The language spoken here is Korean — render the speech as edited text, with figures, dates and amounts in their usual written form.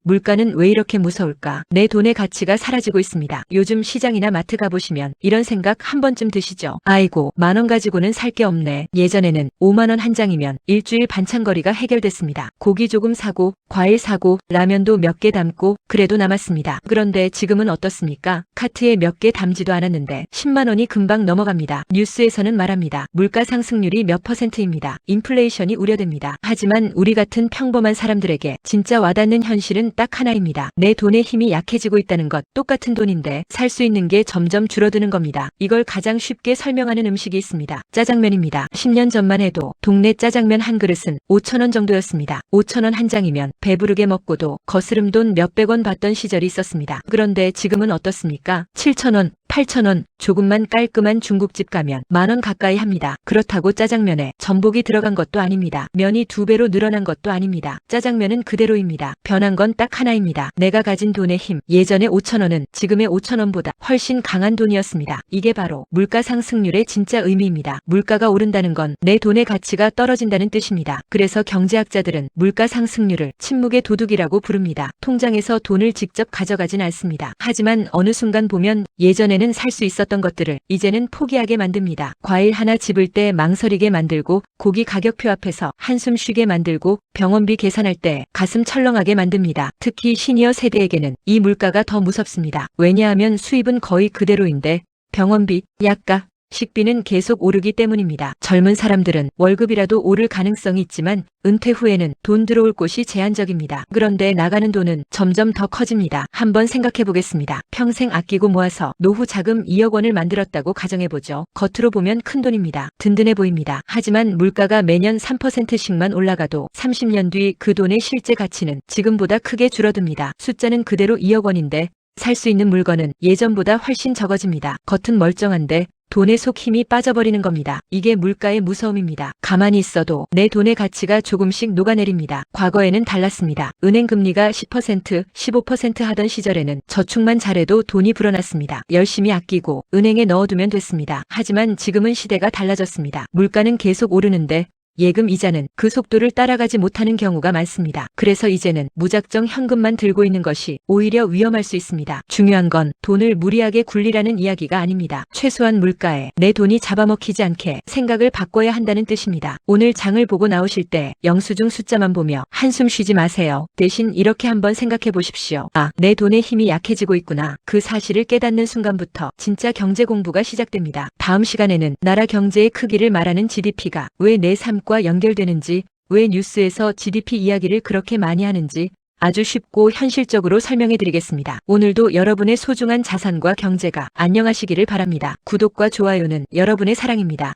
물가는 왜 이렇게 무서울까? 내 돈의 가치가 사라지고 있습니다. 요즘 시장이나 마트 가보시면 이런 생각 한 번쯤 드시죠? 아이고, 10,000원 가지고는 살 게 없네. 예전에는 5만 원 한 장이면 일주일 반찬거리가 해결됐습니다. 고기 조금 사고, 과일 사고, 라면도 몇 개 담고 그래도 남았습니다. 그런데 지금은 어떻습니까? 카트에 몇 개 담지도 않았는데 10만 원이 금방 넘어갑니다. 뉴스에서는 말합니다. 물가 상승률이 몇 %입니다. 인플레이션이 우려됩니다. 하지만 우리 같은 평범한 사람들에게 진짜 와닿는 현실은 딱 하나입니다. 내 돈의 힘이 약해지고 있다는 것. 똑같은 돈인데 살 수 있는 게 점점 줄어드는 겁니다. 이걸 가장 쉽게 설명하는 음식이 있습니다. 짜장면입니다. 10년 전만 해도 동네 짜장면 한 그릇은 5,000원 정도였습니다. 5,000원 한 장이면 배부르게 먹고도 거스름 돈 몇백 원 받던 시절이 있었습니다. 그런데 지금은 어떻습니까? 7,000원, 8,000원, 조금만 깔끔한 중국집 가면 10,000원 가까이 합니다. 그렇다고 짜장면에 전복이 들어간 것도 아닙니다. 면이 2배로 늘어난 것도 아닙니다. 짜장면은 그대로입니다. 변한 건 딱 하나입니다. 내가 가진 돈의 힘. 예전에 5,000원은 지금의 5,000원보다 훨씬 강한 돈이었습니다. 이게 바로 물가 상승률의 진짜 의미입니다. 물가가 오른다는 건 내 돈의 가치가 떨어진다는 뜻입니다. 그래서 경제학자들은 물가 상승률을 침묵의 도둑이라고 부릅니다. 통장에서 돈을 직접 가져가진 않습니다. 하지만 어느 순간 보면 예전에는 살 수 있었던 것들을 이제는 포기하게 만듭니다. 과일 하나 집을 때 망설이게 만들고, 고기 가격표 앞에서 한숨 쉬게 만들고, 병원비 계산할 때 가슴 철렁하게 만듭니다. 특히 시니어 세대에게는 이 물가가 더 무섭습니다. 왜냐하면 수입은 거의 그대로인데 병원비, 약값, 식비는 계속 오르기 때문입니다. 젊은 사람들은 월급이라도 오를 가능성이 있지만 은퇴 후에는 돈 들어올 곳이 제한적입니다. 그런데 나가는 돈은 점점 더 커집니다. 한번 생각해 보겠습니다. 평생 아끼고 모아서 노후 자금 2억 원을 만들었다고 가정해보죠. 겉으로 보면 큰 돈입니다. 든든해 보입니다. 하지만 물가가 매년 3%씩만 올라가도 30년 뒤 그 돈의 실제 가치는 지금보다 크게 줄어듭니다. 숫자는 그대로 2억 원인데 살 수 있는 물건은 예전보다 훨씬 적어집니다. 겉은 멀쩡한데 돈의 속 힘이 빠져버리는 겁니다. 이게 물가의 무서움입니다. 가만히 있어도 내 돈의 가치가 조금씩 녹아내립니다. 과거에는 달랐습니다. 은행 금리가 10%, 15% 하던 시절에는 저축만 잘해도 돈이 불어났습니다. 열심히 아끼고 은행에 넣어두면 됐습니다. 하지만 지금은 시대가 달라졌습니다. 물가는 계속 오르는데 예금 이자는 그 속도를 따라가지 못하는 경우가 많습니다. 그래서 이제는 무작정 현금만 들고 있는 것이 오히려 위험할 수 있습니다. 중요한 건 돈을 무리하게 굴리라는 이야기가 아닙니다. 최소한 물가에 내 돈이 잡아먹히지 않게 생각을 바꿔야 한다는 뜻입니다. 오늘 장을 보고 나오실 때 영수증 숫자만 보며 한숨 쉬지 마세요. 대신 이렇게 한번 생각해 보십시오. 아, 내 돈의 힘이 약해지고 있구나. 그 사실을 깨닫는 순간부터 진짜 경제 공부가 시작됩니다. 다음 시간에는 나라 경제의 크기를 말하는 GDP가 왜 내 삶과 연결되는지, 왜 뉴스에서 GDP 이야기를 그렇게 많이 하는지 아주 쉽고 현실적으로 설명해 드리겠습니다. 오늘도 여러분의 소중한 자산과 경제가 안녕하시기를 바랍니다. 구독과 좋아요는 여러분의 사랑입니다.